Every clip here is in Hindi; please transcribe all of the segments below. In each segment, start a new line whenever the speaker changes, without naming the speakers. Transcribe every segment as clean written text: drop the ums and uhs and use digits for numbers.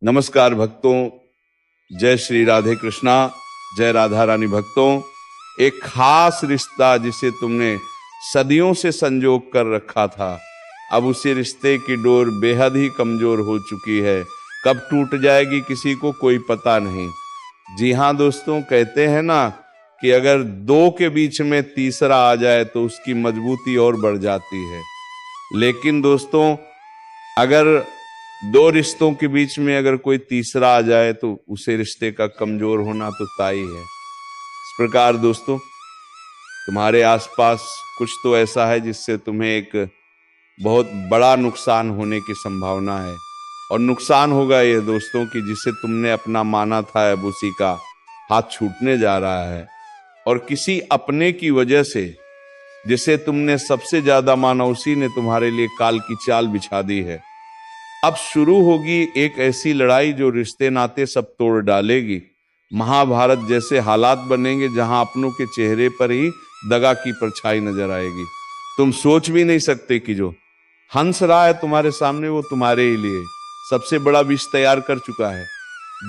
नमस्कार भक्तों, जय श्री राधे कृष्णा, जय राधा रानी भक्तों। एक खास रिश्ता जिसे तुमने सदियों से संजोग कर रखा था, अब उसी रिश्ते की डोर बेहद ही कमजोर हो चुकी है। कब टूट जाएगी किसी को कोई पता नहीं। जी हाँ दोस्तों, कहते हैं ना कि अगर दो के बीच में तीसरा आ जाए तो उसकी मजबूती और बढ़ जाती है। लेकिन दोस्तों, अगर दो रिश्तों के बीच में अगर कोई तीसरा आ जाए तो उसे रिश्ते का कमजोर होना तो तय है। इस प्रकार दोस्तों, तुम्हारे आसपास कुछ तो ऐसा है जिससे तुम्हें एक बहुत बड़ा नुकसान होने की संभावना है। और नुकसान होगा ये दोस्तों कि जिसे तुमने अपना माना था अब उसी का हाथ छूटने जा रहा है। और किसी अपने की वजह से जिसे तुमने सबसे ज्यादा माना उसी ने तुम्हारे लिए काल की चाल बिछा दी है। अब शुरू होगी एक ऐसी लड़ाई जो रिश्ते नाते सब तोड़ डालेगी। महाभारत जैसे हालात बनेंगे जहां अपनों के चेहरे पर ही दगा की परछाई नजर आएगी। तुम सोच भी नहीं सकते कि जो हंस रहा है तुम्हारे सामने वो तुम्हारे ही लिए सबसे बड़ा विष तैयार कर चुका है।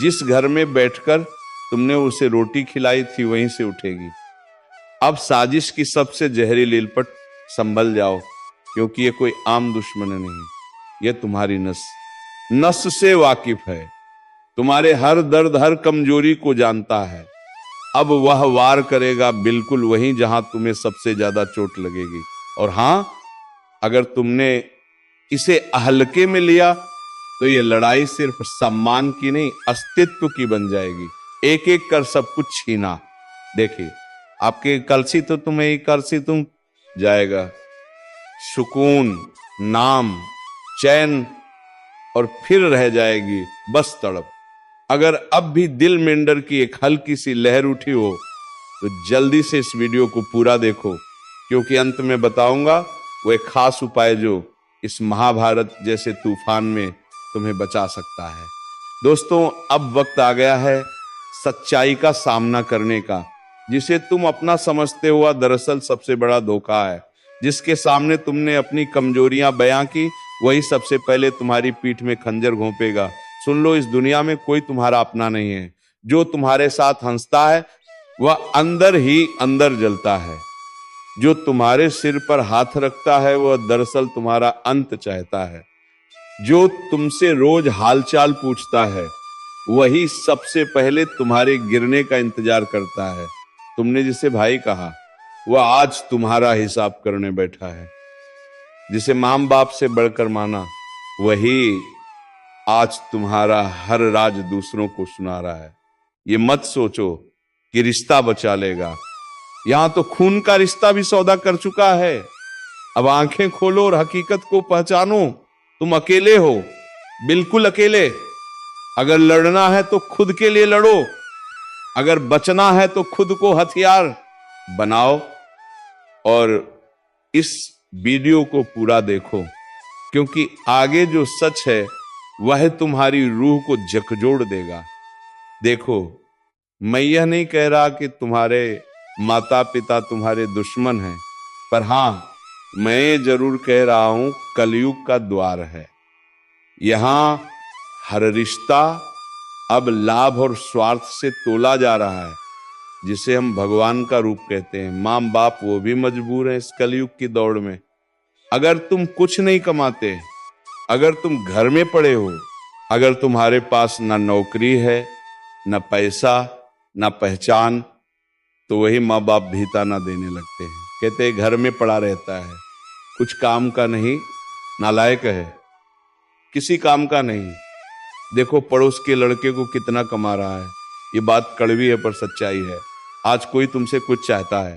जिस घर में बैठकर तुमने उसे रोटी खिलाई थी वहीं से उठेगी। अब साजिश की सबसे जहरीली लिपट संभल जाओ, क्योंकि ये कोई आम दुश्मन नहीं, ये तुम्हारी नस नस से वाकिफ है। तुम्हारे हर दर्द हर कमजोरी को जानता है। अब वह वार करेगा बिल्कुल वहीं जहां तुम्हें सबसे ज्यादा चोट लगेगी। और हां, अगर तुमने इसे हल्के में लिया तो ये लड़ाई सिर्फ सम्मान की नहीं, अस्तित्व की बन जाएगी। एक एक कर सब कुछ छीना। देखिए, आपके कलसी तो तुम्हें ही कलसी तुम जाएगा। सुकून, नाम, चैन, और फिर रह जाएगी बस तड़प। अगर अब भी दिल में अंदर की एक हल्की सी लहर उठी हो तो जल्दी से इस वीडियो को पूरा देखो, क्योंकि अंत में बताऊंगा वो एक खास उपाय जो इस महाभारत जैसे तूफान में तुम्हें बचा सकता है। दोस्तों, अब वक्त आ गया है सच्चाई का सामना करने का। जिसे तुम अपना समझते हुआ दरअसल सबसे बड़ा धोखा है। जिसके सामने तुमने अपनी कमजोरियां बयां की वही सबसे पहले तुम्हारी पीठ में खंजर घोंपेगा। सुन लो, इस दुनिया में कोई तुम्हारा अपना नहीं है। जो तुम्हारे साथ हंसता है वह अंदर ही अंदर जलता है। जो तुम्हारे सिर पर हाथ रखता है वह दरअसल तुम्हारा अंत चाहता है। जो तुमसे रोज हालचाल पूछता है वही सबसे पहले तुम्हारे गिरने का इंतजार करता है। तुमने जिसे भाई कहा वह आज तुम्हारा हिसाब करने बैठा है। जिसे मां बाप से बढ़कर माना वही आज तुम्हारा हर राज दूसरों को सुना रहा है। ये मत सोचो कि रिश्ता बचा लेगा। यहां तो खून का रिश्ता भी सौदा कर चुका है। अब आंखें खोलो और हकीकत को पहचानो। तुम अकेले हो, बिल्कुल अकेले। अगर लड़ना है तो खुद के लिए लड़ो। अगर बचना है तो खुद को हथियार बनाओ। और इस वीडियो को पूरा देखो, क्योंकि आगे जो सच है वह तुम्हारी रूह को झकझोर देगा। देखो, मैं यह नहीं कह रहा कि तुम्हारे माता पिता तुम्हारे दुश्मन हैं, पर हां, मैं ये जरूर कह रहा हूं कलयुग का द्वार है। यहां हर रिश्ता अब लाभ और स्वार्थ से तोला जा रहा है, जिसे हम भगवान का रूप कहते हैं। मां बाप वो भी मजबूर हैं इस कलयुग की दौड़ में। अगर तुम कुछ नहीं कमाते, अगर तुम घर में पड़े हो, अगर तुम्हारे पास ना नौकरी है, ना पैसा, ना पहचान, तो वही माँ बाप भी ताना देने लगते हैं। कहते हैं घर में पड़ा रहता है, कुछ काम का नहीं, नालायक है, किसी काम का नहीं। देखो पड़ोस के लड़के को कितना कमा रहा है। ये बात कड़वी है पर सच्चाई है। आज कोई तुमसे कुछ चाहता है,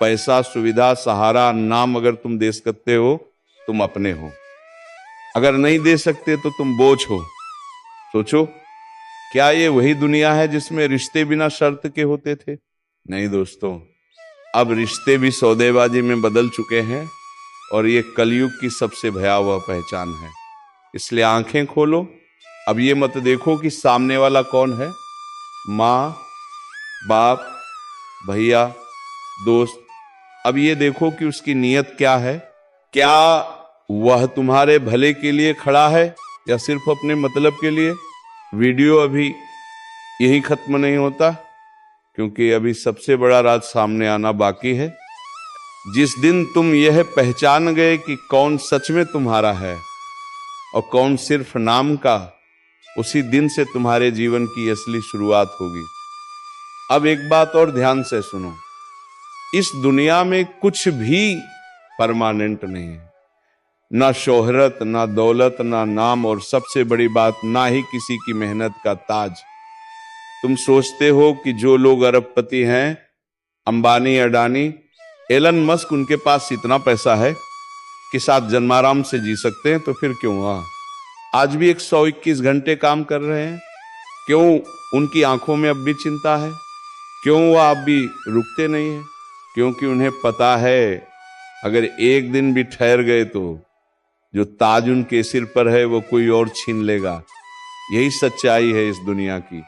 पैसा, सुविधा, सहारा, नाम अगर तुम दे सकते हो तुम अपने हो, अगर नहीं दे सकते तो तुम बोझ हो। सोचो, क्या ये वही दुनिया है जिसमें रिश्ते बिना शर्त के होते थे? नहीं दोस्तों, अब रिश्ते भी सौदेबाजी में बदल चुके हैं और ये कलयुग की सबसे भयावह पहचान है। इसलिए आंखें खोलो। अब ये मत देखो कि सामने वाला कौन है, माँ, बाप, भैया, दोस्त। अब ये देखो कि उसकी नीयत क्या है। क्या वह तुम्हारे भले के लिए खड़ा है या सिर्फ अपने मतलब के लिए? वीडियो अभी यही खत्म नहीं होता, क्योंकि अभी सबसे बड़ा राज सामने आना बाकी है। जिस दिन तुम यह पहचान गए कि कौन सच में तुम्हारा है और कौन सिर्फ नाम का, उसी दिन से तुम्हारे जीवन की असली शुरुआत होगी। अब एक बात और ध्यान से सुनो, इस दुनिया में कुछ भी परमानेंट नहीं है, ना शोहरत, ना दौलत, ना नाम, और सबसे बड़ी बात, ना ही किसी की मेहनत का ताज। तुम सोचते हो कि जो लोग अरबपति हैं, अंबानी, अडानी, एलन मस्क, उनके पास इतना पैसा है कि साथ जन्माराम से जी सकते हैं, तो फिर क्यों आज भी 121 घंटे काम कर रहे हैं? क्यों उनकी आंखों में अब भी चिंता है? क्यों वह अब भी रुकते नहीं है? क्योंकि उन्हें पता है अगर एक दिन भी ठहर गए तो जो ताज उनके सिर पर है वो कोई और छीन लेगा। यही सच्चाई है इस दुनिया की।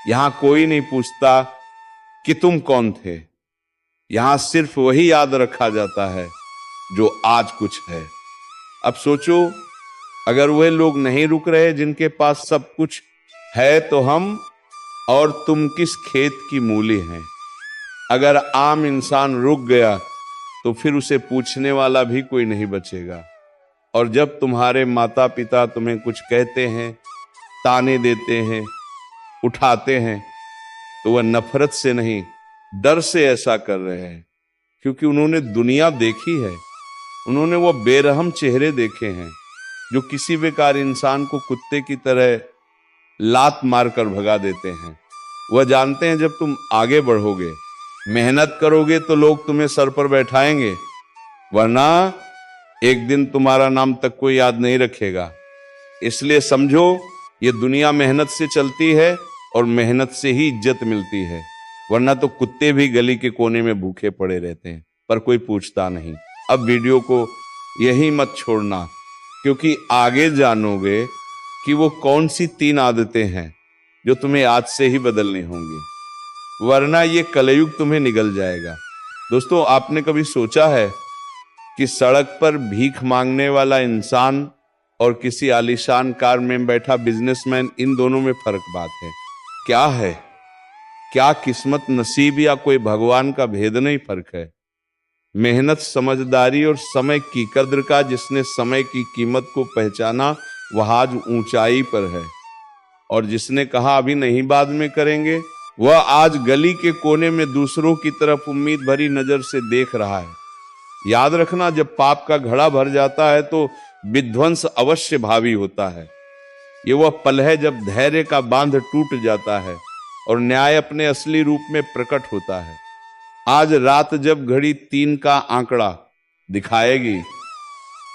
यहां कोई नहीं पूछता कि तुम कौन थे, यहां सिर्फ वही याद रखा जाता है जो आज कुछ है। अब सोचो, अगर वे लोग नहीं रुक रहे जिनके पास सब कुछ है, तो हम और तुम किस खेत की मूली हैं? अगर आम इंसान रुक गया तो फिर उसे पूछने वाला भी कोई नहीं बचेगा। और जब तुम्हारे माता पिता तुम्हें कुछ कहते हैं, ताने देते हैं, उठाते हैं, तो वह नफरत से नहीं, डर से ऐसा कर रहे हैं, क्योंकि उन्होंने दुनिया देखी है। उन्होंने वो बेरहम चेहरे देखे हैं जो किसी बेकार इंसान को कुत्ते की तरह लात मारकर भगा देते हैं। वह जानते हैं जब तुम आगे बढ़ोगे, मेहनत करोगे, तो लोग तुम्हें सर पर बैठाएंगे, वरना एक दिन तुम्हारा नाम तक कोई याद नहीं रखेगा। इसलिए समझो, ये दुनिया मेहनत से चलती है और मेहनत से ही इज्जत मिलती है, वरना तो कुत्ते भी गली के कोने में भूखे पड़े रहते हैं, पर कोई पूछता नहीं। अब वीडियो को यही मत छोड़ना, क्योंकि आगे जानोगे कि वो कौन सी 3 आदतें हैं जो तुम्हें आज से ही बदलनी होंगी, वरना ये कलयुग तुम्हें निगल जाएगा। दोस्तों, आपने कभी सोचा है कि सड़क पर भीख मांगने वाला इंसान और किसी आलीशान कार में बैठा बिजनेसमैन, इन दोनों में फर्क बात है क्या है? क्या किस्मत, नसीब या कोई भगवान का भेद नहीं फर्क है? मेहनत, समझदारी और समय की कद्र का जिसने समय की कीमत को पहचाना, वह आज ऊंचाई पर है। और जिसने कहा अभी नहीं, बाद में करेंगे, वह आज गली के कोने में दूसरों की तरफ उम्मीद भरी नजर से देख रहा है। याद रखना, जब पाप का घड़ा भर जाता है तो विध्वंस अवश्य भावी होता है। ये वह पल है जब धैर्य का बांध टूट जाता है और न्याय अपने असली रूप में प्रकट होता है। आज रात जब घड़ी 3 का आंकड़ा दिखाएगी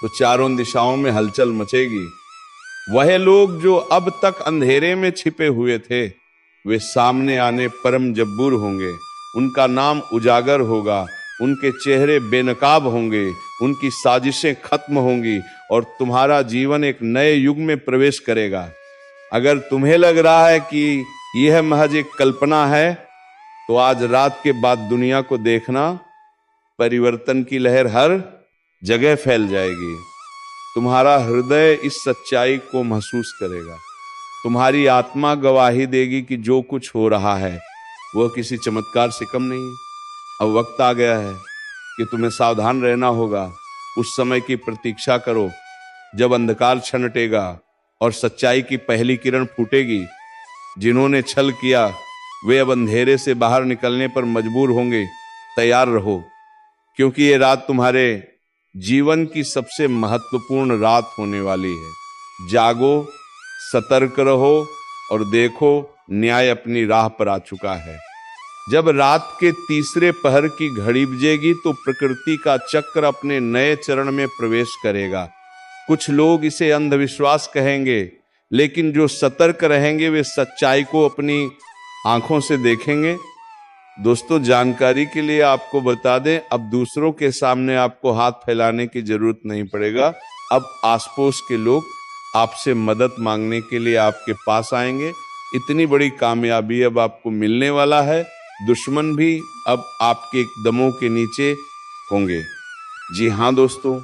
तो चारों दिशाओं में हलचल मचेगी। वह लोग जो अब तक अंधेरे में छिपे हुए थे, वे सामने आने परम जब्बूर होंगे। उनका नाम उजागर होगा, उनके चेहरे बेनकाब होंगे, उनकी साजिशें खत्म होंगी और तुम्हारा जीवन एक नए युग में प्रवेश करेगा। अगर तुम्हें लग रहा है कि यह महज एक कल्पना है, तो आज रात के बाद दुनिया को देखना, परिवर्तन की लहर हर जगह फैल जाएगी। तुम्हारा हृदय इस सच्चाई को महसूस करेगा। तुम्हारी आत्मा गवाही देगी कि जो कुछ हो रहा है वह किसी चमत्कार से कम नहीं है। अब वक्त आ गया है कि तुम्हें सावधान रहना होगा। उस समय की प्रतीक्षा करो जब अंधकार छनटेगा और सच्चाई की पहली किरण फूटेगी। जिन्होंने छल किया वे अब अंधेरे से बाहर निकलने पर मजबूर होंगे। तैयार रहो, क्योंकि ये रात तुम्हारे जीवन की सबसे महत्वपूर्ण रात होने वाली है। जागो, सतर्क रहो और देखो, न्याय अपनी राह पर आ चुका है। जब रात के तीसरे पहर की घड़ी बजेगी तो प्रकृति का चक्र अपने नए चरण में प्रवेश करेगा। कुछ लोग इसे अंधविश्वास कहेंगे, लेकिन जो सतर्क रहेंगे वे सच्चाई को अपनी आंखों से देखेंगे। दोस्तों, जानकारी के लिए आपको बता दें, अब दूसरों के सामने आपको हाथ फैलाने की जरूरत नहीं पड़ेगा। अब आस पड़ोस के लोग आपसे मदद मांगने के लिए आपके पास आएंगे। इतनी बड़ी कामयाबी अब आपको मिलने वाला है। दुश्मन भी अब आपके कदमों के नीचे होंगे। जी हाँ दोस्तों,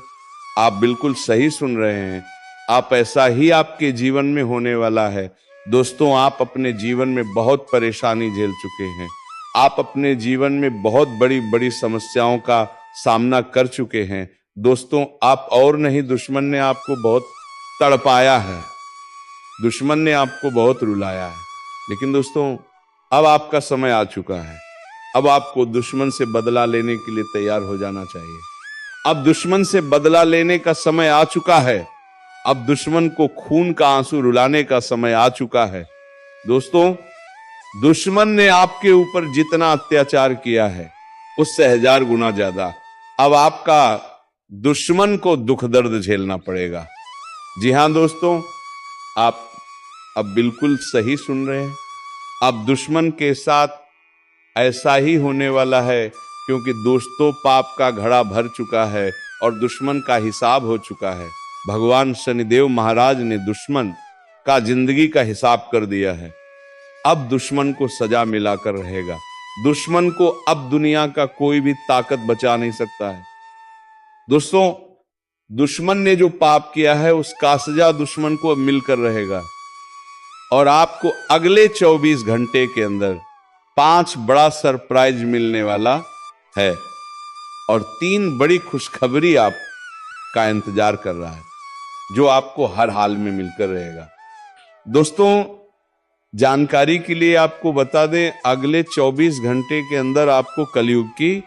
आप बिल्कुल सही सुन रहे हैं। आप ऐसा ही आपके जीवन में होने वाला है। दोस्तों, आप अपने जीवन में बहुत परेशानी झेल चुके हैं। आप अपने जीवन में बहुत बड़ी बड़ी समस्याओं का सामना कर चुके हैं। दोस्तों, आप और नहीं, दुश्मन ने आपको बहुत तड़पाया है, दुश्मन ने आपको बहुत रुलाया है। लेकिन दोस्तों, अब आपका समय आ चुका है। अब आपको दुश्मन से बदला लेने के लिए तैयार हो जाना चाहिए। अब दुश्मन से बदला लेने का समय आ चुका है। अब दुश्मन को खून का आंसू रुलाने का समय आ चुका है। दोस्तों, दुश्मन ने आपके ऊपर जितना अत्याचार किया है उससे 1000 गुना ज्यादा अब आपका दुश्मन को दुख दर्द झेलना पड़ेगा। जी हां दोस्तों, आप अब बिल्कुल सही सुन रहे हैं। अब दुश्मन के साथ ऐसा ही होने वाला है, क्योंकि दोस्तों पाप का घड़ा भर चुका है और दुश्मन का हिसाब हो चुका है। भगवान शनिदेव महाराज ने दुश्मन का जिंदगी का हिसाब कर दिया है। अब दुश्मन को सजा मिलाकर रहेगा। दुश्मन को अब दुनिया का कोई भी ताकत बचा नहीं सकता है। दोस्तों, दुश्मन ने जो पाप किया है उसका सजा दुश्मन को अब मिलकर रहेगा। और आपको अगले 24 घंटे के अंदर 5 बड़ा सरप्राइज मिलने वाला है और 3 बड़ी खुशखबरी आपका इंतजार कर रहा है, जो आपको हर हाल में मिलकर रहेगा। दोस्तों, जानकारी के लिए आपको बता दें, अगले 24 घंटे के अंदर आपको कलयुग की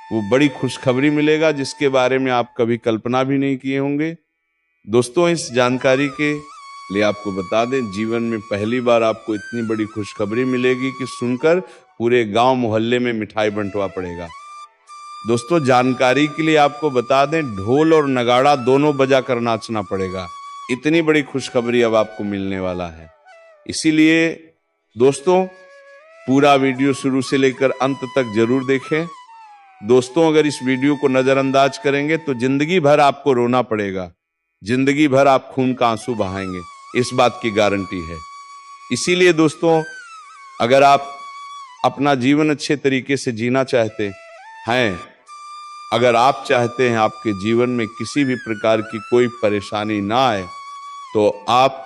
वो बड़ी खुशखबरी मिलेगा, जिसके बारे में आप कभी कल्पना भी नहीं किए होंगे। दोस्तों, इस जानकारी के लिए आपको बता दें, जीवन में पहली बार आपको इतनी बड़ी खुशखबरी मिलेगी कि सुनकर पूरे गांव मोहल्ले में मिठाई बंटवा पड़ेगा। दोस्तों, जानकारी के लिए आपको बता दें, ढोल और नगाड़ा दोनों बजा कर नाचना पड़ेगा। इतनी बड़ी खुशखबरी अब आपको मिलने वाला है। इसीलिए दोस्तों, पूरा वीडियो शुरू से लेकर अंत तक जरूर देखें। दोस्तों, अगर इस वीडियो को नजरअंदाज करेंगे तो जिंदगी भर आपको रोना पड़ेगा, जिंदगी भर आप खून का आंसू बहाएंगे, इस बात की गारंटी है। इसीलिए दोस्तों, अगर आप अपना जीवन अच्छे तरीके से जीना चाहते हैं, अगर आप चाहते हैं आपके जीवन में किसी भी प्रकार की कोई परेशानी ना आए, तो आप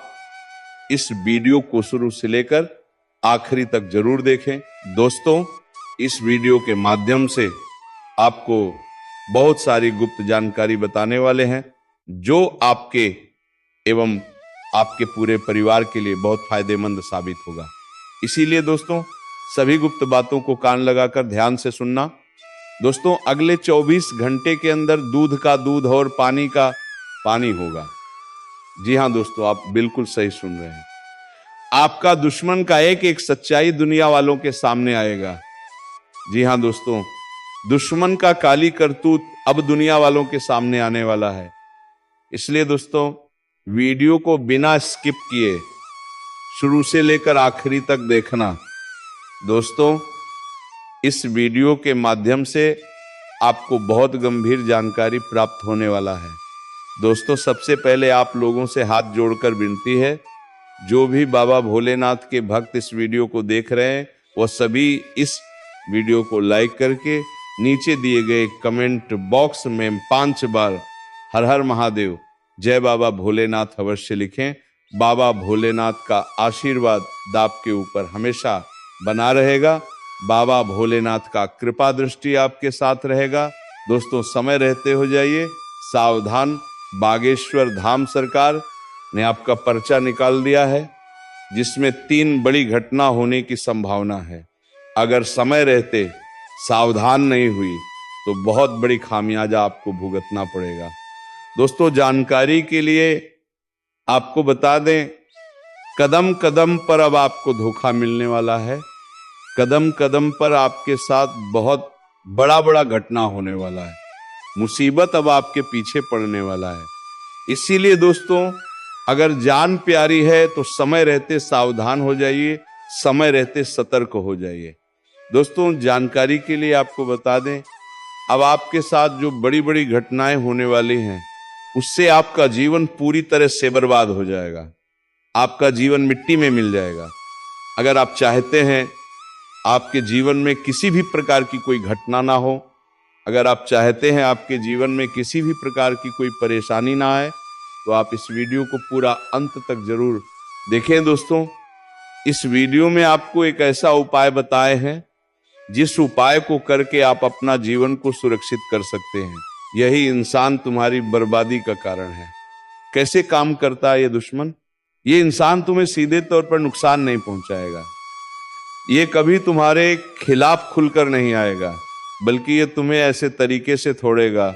इस वीडियो को शुरू से लेकर आखिरी तक जरूर देखें। दोस्तों, इस वीडियो के माध्यम से आपको बहुत सारी गुप्त जानकारी बताने वाले हैं, जो आपके एवं आपके पूरे परिवार के लिए बहुत फायदेमंद साबित होगा। इसीलिए दोस्तों, सभी गुप्त बातों को कान लगाकर ध्यान से सुनना। दोस्तों, अगले 24 घंटे के अंदर दूध का दूध और पानी का पानी होगा। जी हां दोस्तों, आप बिल्कुल सही सुन रहे हैं। आपका दुश्मन का एक एक सच्चाई दुनिया वालों के सामने आएगा। जी हां दोस्तों, दुश्मन का काली करतूत अब दुनिया वालों के सामने आने वाला है। इसलिए दोस्तों, वीडियो को बिना स्किप किए शुरू से लेकर आखिरी तक देखना। दोस्तों, इस वीडियो के माध्यम से आपको बहुत गंभीर जानकारी प्राप्त होने वाला है। दोस्तों, सबसे पहले आप लोगों से हाथ जोड़कर विनती है, जो भी बाबा भोलेनाथ के भक्त इस वीडियो को देख रहे हैं, वो सभी इस वीडियो को लाइक करके नीचे दिए गए कमेंट बॉक्स में 5 बार हर हर महादेव, जय बाबा भोलेनाथ अवश्य लिखें। बाबा भोलेनाथ का आशीर्वाद आपके ऊपर हमेशा बना रहेगा। बाबा भोलेनाथ का कृपा दृष्टि आपके साथ रहेगा। दोस्तों, समय रहते हो जाइए सावधान। बागेश्वर धाम सरकार ने आपका पर्चा निकाल दिया है, जिसमें 3 बड़ी घटना होने की संभावना है। अगर समय रहते सावधान नहीं हुई तो बहुत बड़ी खामियाजा आपको भुगतना पड़ेगा। दोस्तों, जानकारी के लिए आपको बता दें, कदम कदम पर अब आपको धोखा मिलने वाला है। कदम कदम पर आपके साथ बहुत बड़ा बड़ा घटना होने वाला है। मुसीबत अब आपके पीछे पड़ने वाला है। इसीलिए दोस्तों, अगर जान प्यारी है तो समय रहते सावधान हो जाइए, समय रहते सतर्क हो जाइए। दोस्तों, जानकारी के लिए आपको बता दें, अब आपके साथ जो बड़ी बड़ी घटनाएं होने वाली हैं, उससे आपका जीवन पूरी तरह से बर्बाद हो जाएगा। आपका जीवन मिट्टी में मिल जाएगा। अगर आप चाहते हैं आपके जीवन में किसी भी प्रकार की कोई घटना ना हो, अगर आप चाहते हैं आपके जीवन में किसी भी प्रकार की कोई परेशानी ना आए, तो आप इस वीडियो को पूरा अंत तक जरूर देखें। दोस्तों, इस वीडियो में आपको एक ऐसा उपाय बताए हैं जिस उपाय को करके आप अपना जीवन को सुरक्षित कर सकते हैं। यही इंसान तुम्हारी बर्बादी का कारण है। कैसे काम करता है ये दुश्मन? ये इंसान तुम्हें सीधे तौर पर नुकसान नहीं पहुंचाएगा, ये कभी तुम्हारे खिलाफ खुलकर नहीं आएगा, बल्कि ये तुम्हें ऐसे तरीके से तोड़ेगा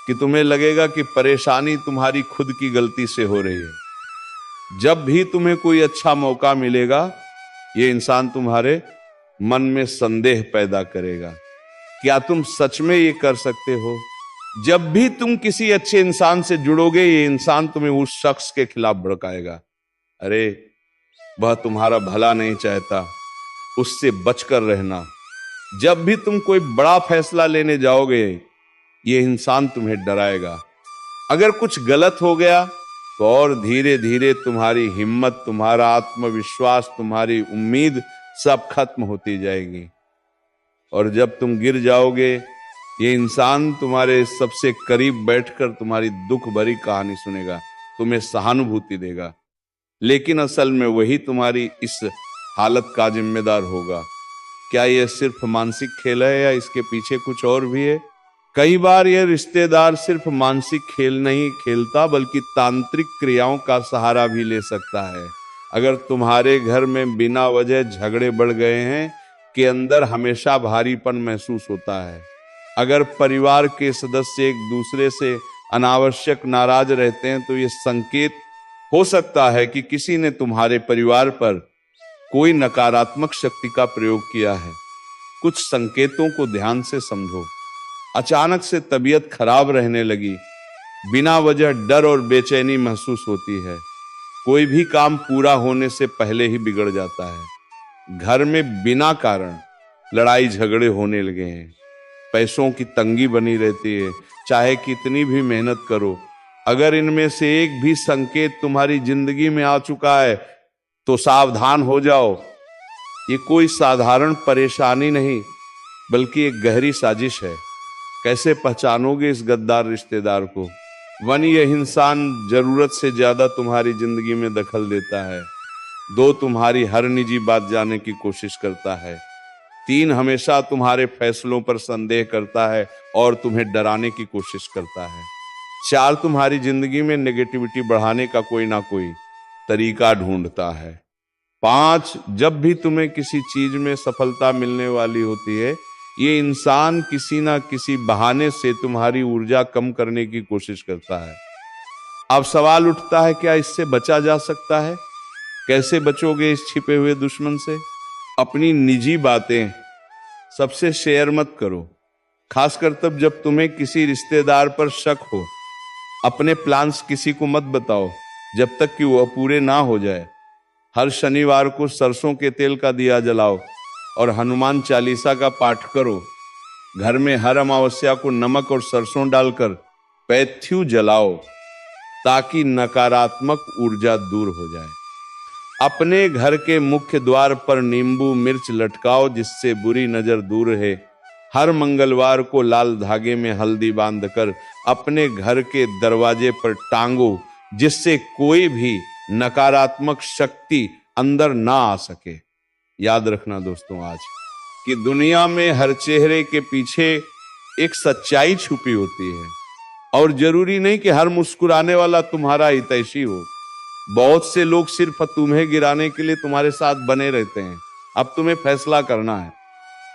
कि तुम्हें लगेगा कि परेशानी तुम्हारी खुद की गलती से हो रही है। जब भी तुम्हें कोई अच्छा मौका मिलेगा, ये इंसान तुम्हारे मन में संदेह पैदा करेगा, क्या तुम सच में ये कर सकते हो? जब भी तुम किसी अच्छे इंसान से जुड़ोगे, ये इंसान तुम्हें उस शख्स के खिलाफ भड़काएगा। अरे वह तुम्हारा भला नहीं चाहता, उससे बचकर रहना। जब भी तुम कोई बड़ा फैसला लेने जाओगे, ये इंसान तुम्हें डराएगा। अगर कुछ गलत हो गया तो और धीरे धीरे तुम्हारी हिम्मत, तुम्हारा आत्मविश्वास, तुम्हारी उम्मीद सब खत्म होती जाएगी। और जब तुम गिर जाओगे, ये इंसान तुम्हारे सबसे करीब बैठकर तुम्हारी दुख भरी कहानी सुनेगा, तुम्हें सहानुभूति देगा, लेकिन असल में वही तुम्हारी इस हालत का जिम्मेदार होगा। क्या यह सिर्फ मानसिक खेल है या इसके पीछे कुछ और भी है? कई बार यह रिश्तेदार सिर्फ मानसिक खेल नहीं खेलता, बल्कि तांत्रिक क्रियाओं का सहारा भी ले सकता है। अगर तुम्हारे घर में बिना वजह झगड़े बढ़ गए हैं, के अंदर हमेशा भारीपन महसूस होता है, अगर परिवार के सदस्य एक दूसरे से अनावश्यक नाराज रहते हैं, तो ये संकेत हो सकता है कि किसी ने तुम्हारे परिवार पर कोई नकारात्मक शक्ति का प्रयोग किया है। कुछ संकेतों को ध्यान से समझो। अचानक से तबीयत खराब रहने लगी, बिना वजह डर और बेचैनी महसूस होती है, कोई भी काम पूरा होने से पहले ही बिगड़ जाता है, घर में बिना कारण लड़ाई झगड़े होने लगे हैं, पैसों की तंगी बनी रहती है, चाहे कितनी भी मेहनत करो। अगर इनमें से एक भी संकेत तुम्हारी जिंदगी में आ चुका है तो सावधान हो जाओ। ये कोई साधारण परेशानी नहीं, बल्कि एक गहरी साजिश है। कैसे पहचानोगे इस गद्दार रिश्तेदार को? 1, यह इंसान जरूरत से ज्यादा तुम्हारी जिंदगी में दखल देता है। 2, तुम्हारी हर निजी बात जानने की कोशिश करता है। 3, हमेशा तुम्हारे फैसलों पर संदेह करता है और तुम्हें डराने की कोशिश करता है। 4, तुम्हारी जिंदगी में नेगेटिविटी बढ़ाने का कोई ना कोई तरीका ढूंढता है। 5, जब भी तुम्हें किसी चीज में सफलता मिलने वाली होती है, ये इंसान किसी ना किसी बहाने से तुम्हारी ऊर्जा कम करने की कोशिश करता है। अब सवाल उठता है, क्या इससे बचा जा सकता है? कैसे बचोगे इस छिपे हुए दुश्मन से? अपनी निजी बातें सबसे शेयर मत करो, खासकर तब जब तुम्हें किसी रिश्तेदार पर शक हो। अपने प्लान्स किसी को मत बताओ जब तक कि वह पूरे ना हो जाए। हर शनिवार को सरसों के तेल का दिया जलाओ और हनुमान चालीसा का पाठ करो। घर में हर अमावस्या को नमक और सरसों डालकर पैथ्यू जलाओ, ताकि नकारात्मक ऊर्जा दूर हो जाए। अपने घर के मुख्य द्वार पर नींबू मिर्च लटकाओ, जिससे बुरी नजर दूर रहे। हर मंगलवार को लाल धागे में हल्दी बांधकर अपने घर के दरवाजे पर टांगो, जिससे कोई भी नकारात्मक शक्ति अंदर ना आ सके। याद रखना दोस्तों, आज कि दुनिया में हर चेहरे के पीछे एक सच्चाई छुपी होती है, और जरूरी नहीं कि हर मुस्कुराने वाला तुम्हारा हितैषी हो। बहुत से लोग सिर्फ तुम्हें गिराने के लिए तुम्हारे साथ बने रहते हैं। अब तुम्हें फैसला करना है,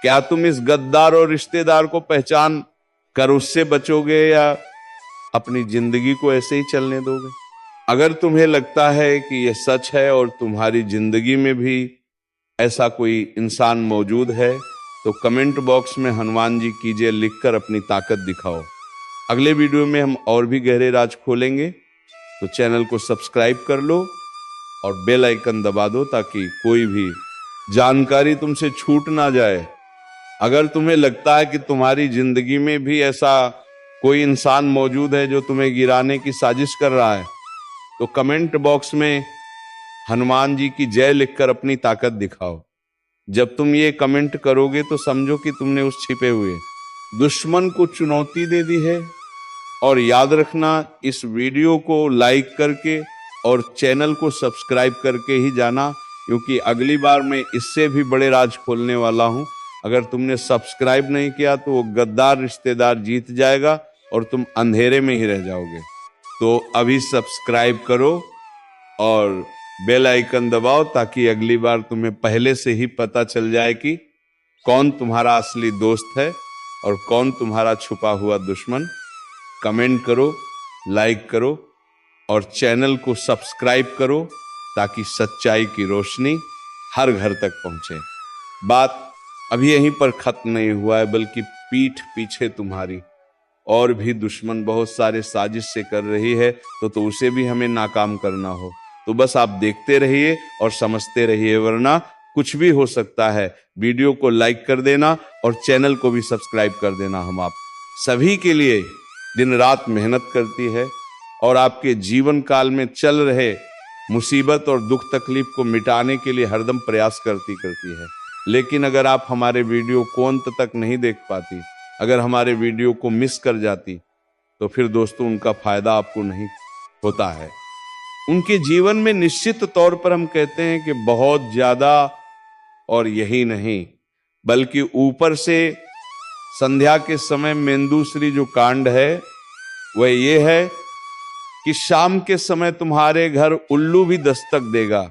क्या तुम इस गद्दार और रिश्तेदार को पहचान कर उससे बचोगे या अपनी जिंदगी को ऐसे ही चलने दोगे? अगर तुम्हें लगता है कि यह सच है और तुम्हारी जिंदगी में भी ऐसा कोई इंसान मौजूद है, तो कमेंट बॉक्स में हनुमान जी कीजिए लिखकर अपनी ताकत दिखाओ। अगले वीडियो में हम और भी गहरे राज खोलेंगे, तो चैनल को सब्सक्राइब कर लो और बेल आइकन दबा दो, ताकि कोई भी जानकारी तुमसे छूट ना जाए। अगर तुम्हें लगता है कि तुम्हारी जिंदगी में भी ऐसा कोई इंसान मौजूद है जो तुम्हें गिराने की साजिश कर रहा है, तो कमेंट बॉक्स में हनुमान जी की जय लिखकर अपनी ताकत दिखाओ। जब तुम ये कमेंट करोगे तो समझो कि तुमने उस छिपे हुए दुश्मन को चुनौती दे दी है। और याद रखना, इस वीडियो को लाइक करके और चैनल को सब्सक्राइब करके ही जाना, क्योंकि अगली बार मैं इससे भी बड़े राज खोलने वाला हूं। अगर तुमने सब्सक्राइब नहीं किया तो वो गद्दार रिश्तेदार जीत जाएगा और तुम अंधेरे में ही रह जाओगे। तो अभी सब्सक्राइब करो और बेल आइकन दबाओ ताकि अगली बार तुम्हें पहले से ही पता चल जाए कि कौन तुम्हारा असली दोस्त है और कौन तुम्हारा छुपा हुआ दुश्मन। कमेंट करो, लाइक करो और चैनल को सब्सक्राइब करो ताकि सच्चाई की रोशनी हर घर तक पहुंचे। बात अभी यहीं पर खत्म नहीं हुआ है, बल्कि पीठ पीछे तुम्हारी और भी दुश्मन बहुत सारे साजिश से कर रही है, तो उसे भी हमें नाकाम करना हो तो बस आप देखते रहिए और समझते रहिए, वरना कुछ भी हो सकता है। वीडियो को लाइक कर देना और चैनल को भी सब्सक्राइब कर देना। हम आप सभी के लिए दिन रात मेहनत करती है और आपके जीवन काल में चल रहे मुसीबत और दुख तकलीफ को मिटाने के लिए हरदम प्रयास करती है। लेकिन अगर आप हमारे वीडियो को अंत तक नहीं देख पाती, अगर हमारे वीडियो को मिस कर जाती, तो फिर दोस्तों उनका फायदा आपको नहीं होता है। उनके जीवन में निश्चित तौर पर हम कहते हैं कि बहुत ज्यादा, और यही नहीं बल्कि ऊपर से संध्या के समय मेंदूश्री जो कांड है वह ये है कि शाम के समय तुम्हारे घर उल्लू भी दस्तक देगा।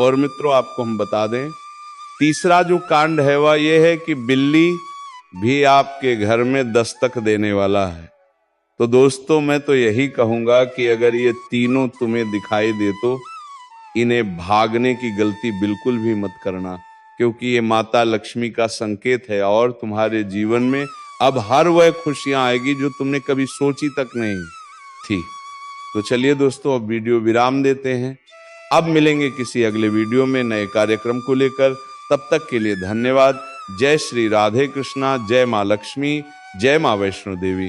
और मित्रों आपको हम बता दें, तीसरा जो कांड है वह यह है कि बिल्ली भी आपके घर में दस्तक देने वाला है। तो दोस्तों मैं तो यही कहूंगा कि अगर ये तीनों तुम्हें दिखाई दे तो इन्हें भागने की गलती बिल्कुल भी मत करना, क्योंकि ये माता लक्ष्मी का संकेत है और तुम्हारे जीवन में अब हर वह खुशियां आएगी जो तुमने कभी सोची तक नहीं थी। तो चलिए दोस्तों अब वीडियो विराम देते हैं। अब मिलेंगे किसी अगले वीडियो में नए कार्यक्रम को लेकर। तब तक के लिए धन्यवाद। जय श्री राधे कृष्णा, जय मां लक्ष्मी, जय मां वैष्णो देवी।